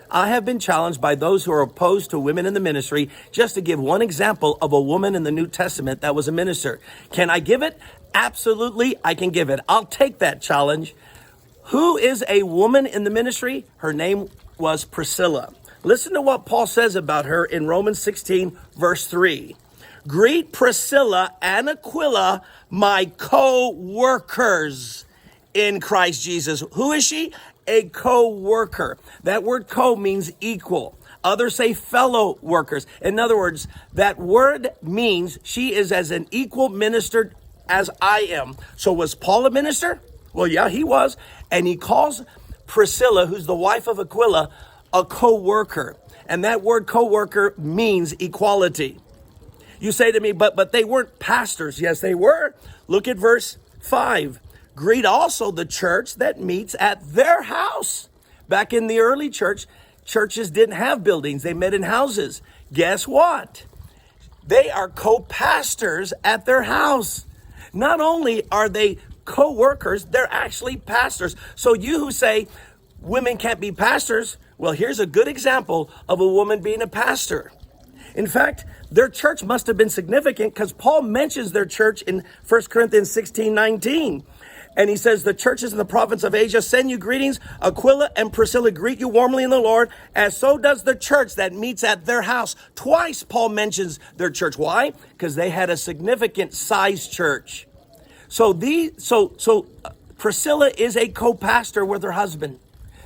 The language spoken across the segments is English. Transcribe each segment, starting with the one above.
I have been challenged by those who are opposed to women in the ministry just to give one example of a woman in the New Testament that was a minister. Can I give it? Absolutely, I can give it. I'll take that challenge. Who is a woman in the ministry? Her name was Priscilla. Listen to what Paul says about her in Romans 16, verse 3. Greet Priscilla and Aquila, my co-workers in Christ Jesus. Who is she? A co-worker. That word co means equal. Others say fellow workers. In other words, that word means she is as an equal minister as I am. So was Paul a minister? Well, yeah, he was. And he calls Priscilla, who's the wife of Aquila, a co-worker. And that word co-worker means equality. You say to me, but they weren't pastors. Yes, they were. Look at verse 5. Greet also the church that meets at their house. Back in the early church, churches didn't have buildings. They met in houses. Guess what? They are co-pastors at their house. Not only are they co-workers, they're actually pastors. So you who say women can't be pastors, well, here's a good example of a woman being a pastor. In fact, their church must have been significant because Paul mentions their church in 1 Corinthians 16:19. And he says, the churches in the province of Asia send you greetings. Aquila and Priscilla greet you warmly in the Lord, as so does the church that meets at their house. Twice Paul mentions their church. Why? Because they had a significant size church. So Priscilla is a co-pastor with her husband.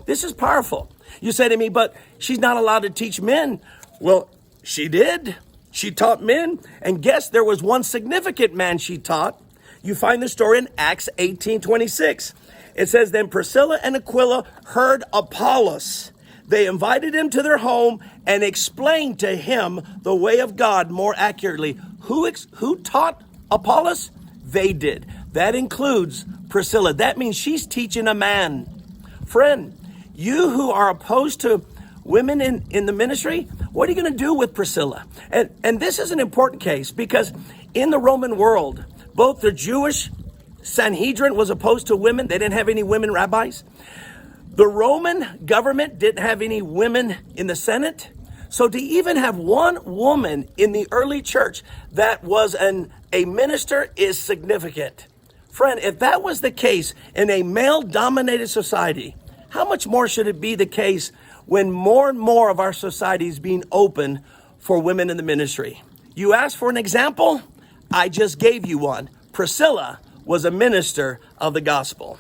This is powerful. You say to me, but she's not allowed to teach men. Well, she did. She taught men. And guess there was one significant man she taught. You find the story in Acts 18:26. It says, then Priscilla and Aquila heard Apollos. They invited him to their home and explained to him the way of God more accurately. Who taught Apollos? They did. That includes Priscilla. That means she's teaching a man. Friend, you who are opposed to women in the ministry, what are you going to do with Priscilla? And this is an important case because in the Roman world, both the Jewish Sanhedrin was opposed to women. They didn't have any women rabbis. The Roman government didn't have any women in the Senate. So to even have one woman in the early church that was a minister is significant. Friend, if that was the case in a male-dominated society, how much more should it be the case when more and more of our society is being open for women in the ministry? You asked for an example? I just gave you one. Priscilla was a minister of the gospel.